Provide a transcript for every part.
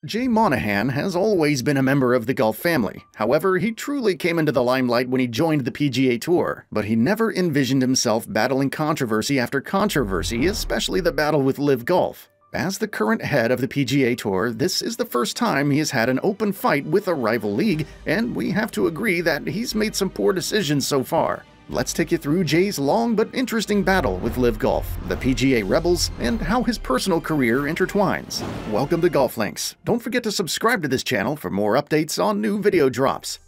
Jay Monahan has always been a member of the golf family. However, he truly came into the limelight when he joined the PGA Tour, but he never envisioned himself battling controversy after controversy, especially the battle with LIV GOLF. As the current head of the PGA Tour, this is the first time he has had an open fight with a rival league, and we have to agree that he's made some poor decisions so far. Let's take you through Jay's long but interesting battle with LIV GOLF, the PGA Rebels, and how his personal career intertwines. Welcome to Golf Links. Don't forget to subscribe to this channel for more updates on new video drops.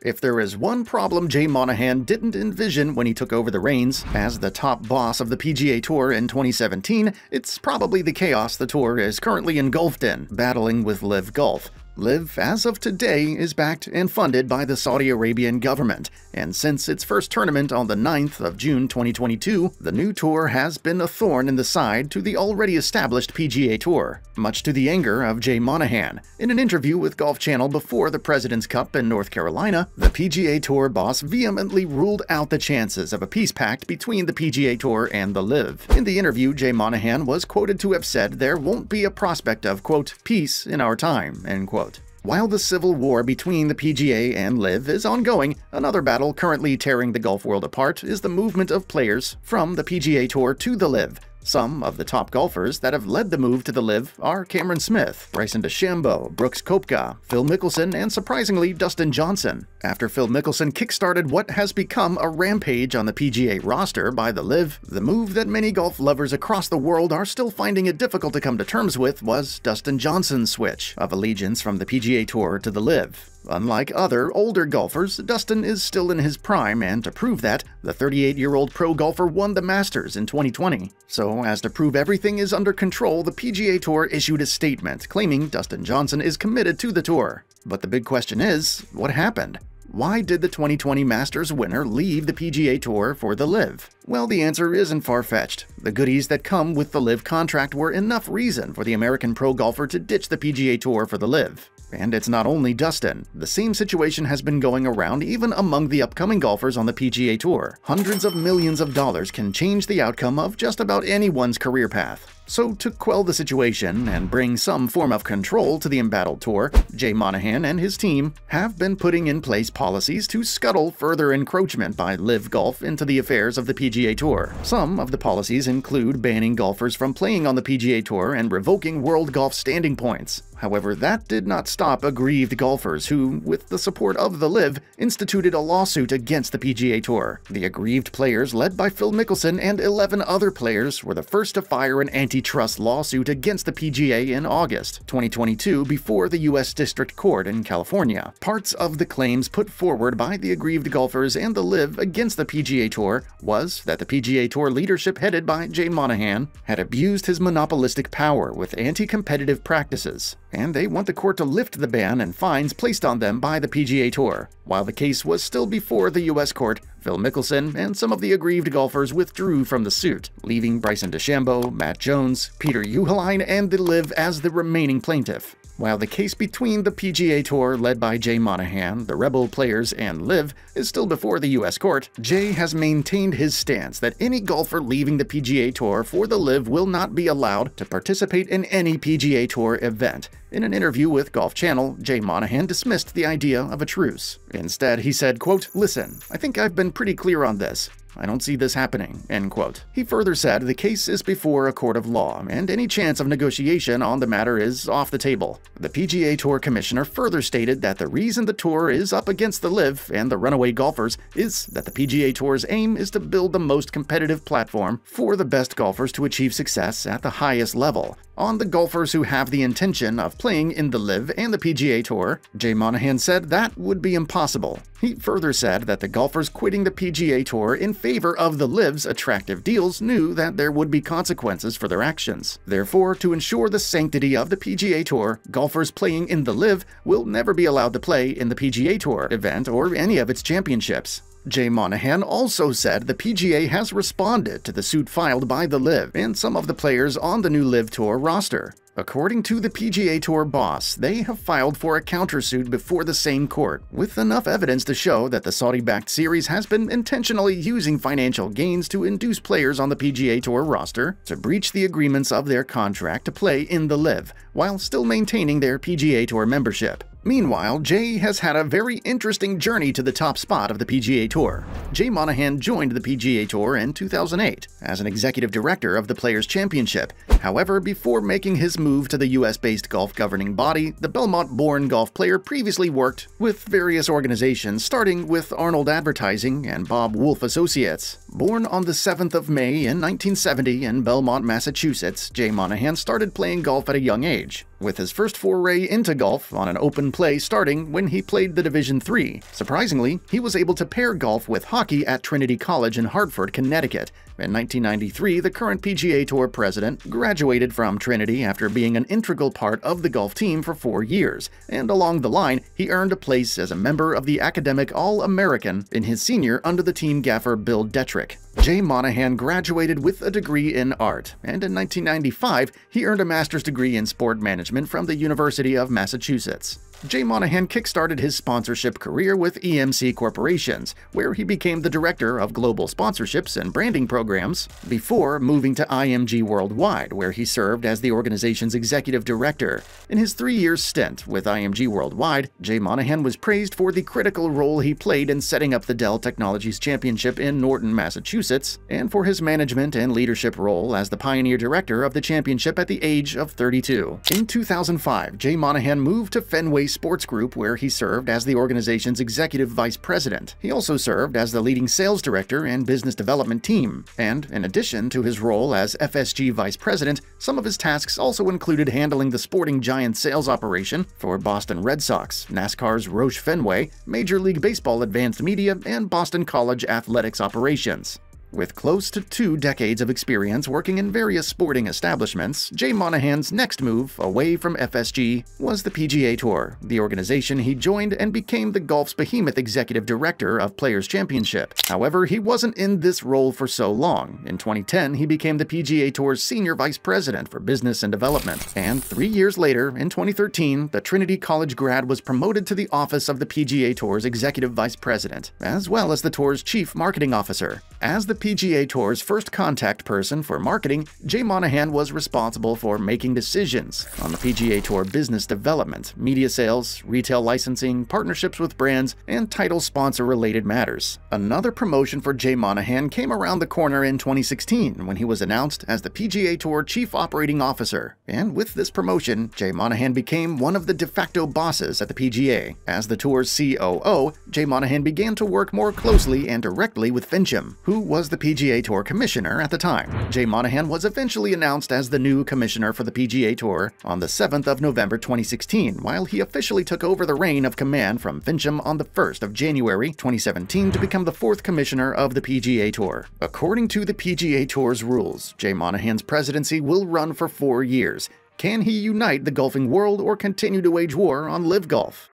If there is one problem Jay Monahan didn't envision when he took over the reins as the top boss of the PGA Tour in 2017, it's probably the chaos the tour is currently engulfed in, battling with LIV GOLF. LIV, as of today, is backed and funded by the Saudi Arabian government, and since its first tournament on the 9th of June 2022, the new tour has been a thorn in the side to the already established PGA Tour, much to the anger of Jay Monahan. In an interview with Golf Channel before the President's Cup in North Carolina, the PGA Tour boss vehemently ruled out the chances of a peace pact between the PGA Tour and the LIV. In the interview, Jay Monahan was quoted to have said there won't be a prospect of, quote, peace in our time, end quote. While the civil war between the PGA and LIV is ongoing, another battle currently tearing the golf world apart is the movement of players from the PGA Tour to the LIV. Some of the top golfers that have led the move to the LIV are Cameron Smith, Bryson DeChambeau, Brooks Koepka, Phil Mickelson, and surprisingly, Dustin Johnson. After Phil Mickelson kickstarted what has become a rampage on the PGA roster by the LIV, the move that many golf lovers across the world are still finding it difficult to come to terms with was Dustin Johnson's switch of allegiance from the PGA Tour to the LIV. Unlike other, older golfers, Dustin is still in his prime, and to prove that, the 38-year-old pro golfer won the Masters in 2020. So, as to prove everything is under control, the PGA Tour issued a statement claiming Dustin Johnson is committed to the tour. But the big question is, what happened? Why did the 2020 Masters winner leave the PGA Tour for the LIV? Well, the answer isn't far-fetched. The goodies that come with the LIV contract were enough reason for the American pro golfer to ditch the PGA Tour for the LIV. And it's not only Dustin. The same situation has been going around even among the upcoming golfers on the PGA Tour. Hundreds of millions of dollars can change the outcome of just about anyone's career path. So, to quell the situation and bring some form of control to the embattled tour, Jay Monahan and his team have been putting in place policies to scuttle further encroachment by LIV Golf into the affairs of the PGA Tour. Some of the policies include banning golfers from playing on the PGA Tour and revoking World Golf standing points. However, that did not stop aggrieved golfers who, with the support of the LIV, instituted a lawsuit against the PGA Tour. The aggrieved players, led by Phil Mickelson and 11 other players, were the first to fire an antitrust lawsuit against the PGA in August 2022 before the U.S. District Court in California. Parts of the claims put forward by the aggrieved golfers and the LIV against the PGA Tour was that the PGA Tour leadership headed by Jay Monahan had abused his monopolistic power with anti-competitive practices, and they want the court to lift the ban and fines placed on them by the PGA Tour. While the case was still before the U.S. court, Phil Mickelson and some of the aggrieved golfers withdrew from the suit, leaving Bryson DeChambeau, Matt Jones, Peter Uihlein, and the LIV as the remaining plaintiff. While the case between the PGA Tour, led by Jay Monahan, the Rebel players, and LIV is still before the U.S. court, Jay has maintained his stance that any golfer leaving the PGA Tour for the LIV will not be allowed to participate in any PGA Tour event. In an interview with Golf Channel, Jay Monahan dismissed the idea of a truce. Instead, he said, quote, "Listen, I think I've been pretty clear on this. I don't see this happening," end quote. He further said the case is before a court of law, and any chance of negotiation on the matter is off the table. The PGA Tour Commissioner further stated that the reason the tour is up against the LIV and the runaway golfers is that the PGA Tour's aim is to build the most competitive platform for the best golfers to achieve success at the highest level. On the golfers who have the intention of playing in the LIV and the PGA Tour, Jay Monahan said that would be impossible. He further said that the golfers quitting the PGA Tour in favor of the LIV's attractive deals knew that there would be consequences for their actions. Therefore, to ensure the sanctity of the PGA Tour, golfers playing in the LIV will never be allowed to play in the PGA Tour event or any of its championships. Jay Monahan also said the PGA has responded to the suit filed by the LIV and some of the players on the new LIV Tour roster. According to the PGA Tour boss, they have filed for a countersuit before the same court, with enough evidence to show that the Saudi-backed series has been intentionally using financial gains to induce players on the PGA Tour roster to breach the agreements of their contract to play in the LIV, while still maintaining their PGA Tour membership. Meanwhile, Jay has had a very interesting journey to the top spot of the PGA Tour. Jay Monahan joined the PGA Tour in 2008 as an executive director of the Players' Championship. However, before making his move to the US-based golf governing body, the Belmont-born golf player previously worked with various organizations, starting with Arnold Advertising and Bob Wolf Associates. Born on the 7th of May in 1970 in Belmont, Massachusetts, Jay Monahan started playing golf at a young age, with his first foray into golf on an open play starting when he played the Division III. Surprisingly, he was able to pair golf with hockey at Trinity College in Hartford, Connecticut. In 1993, the current PGA Tour president graduated from Trinity after being an integral part of the golf team for 4 years, and along the line, he earned a place as a member of the Academic All-American in his senior under the team gaffer Bill Detrick. Jay Monahan graduated with a degree in art, and in 1995, he earned a master's degree in sport management from the University of Massachusetts. Jay Monahan kickstarted his sponsorship career with EMC Corporations, where he became the director of global sponsorships and branding programs, before moving to IMG Worldwide, where he served as the organization's executive director. In his 3-year stint with IMG Worldwide, Jay Monahan was praised for the critical role he played in setting up the Dell Technologies Championship in Norton, Massachusetts, and for his management and leadership role as the pioneer director of the championship at the age of 32. In 2005, Jay Monahan moved to Fenway Sports Group, where he served as the organization's executive vice president. He also served as the leading sales director and business development team. And in addition to his role as FSG vice president, some of his tasks also included handling the Sporting Giants sales operation for Boston Red Sox, NASCAR's Roche Fenway, Major League Baseball Advanced Media, and Boston College athletics operations. With close to 2 decades of experience working in various sporting establishments, Jay Monahan's next move away from FSG was the PGA Tour, the organization he joined and became the golf's behemoth executive director of Players' Championship. However, he wasn't in this role for so long. In 2010, he became the PGA Tour's senior vice president for business and development. And 3 years later, in 2013, the Trinity College grad was promoted to the office of the PGA Tour's executive vice president, as well as the tour's chief marketing officer. As the PGA Tour's first contact person for marketing, Jay Monahan was responsible for making decisions on the PGA Tour business development, media sales, retail licensing, partnerships with brands, and title sponsor-related matters. Another promotion for Jay Monahan came around the corner in 2016 when he was announced as the PGA Tour Chief Operating Officer. And with this promotion, Jay Monahan became one of the de facto bosses at the PGA. As the tour's COO, Jay Monahan began to work more closely and directly with Fincham, who was the PGA Tour commissioner at the time. Jay Monahan was eventually announced as the new commissioner for the PGA Tour on the 7th of November 2016, while he officially took over the reign of command from Fincham on the 1st of January 2017 to become the 4th commissioner of the PGA Tour. According to the PGA Tour's rules, Jay Monahan's presidency will run for 4 years. Can he unite the golfing world or continue to wage war on LIV Golf?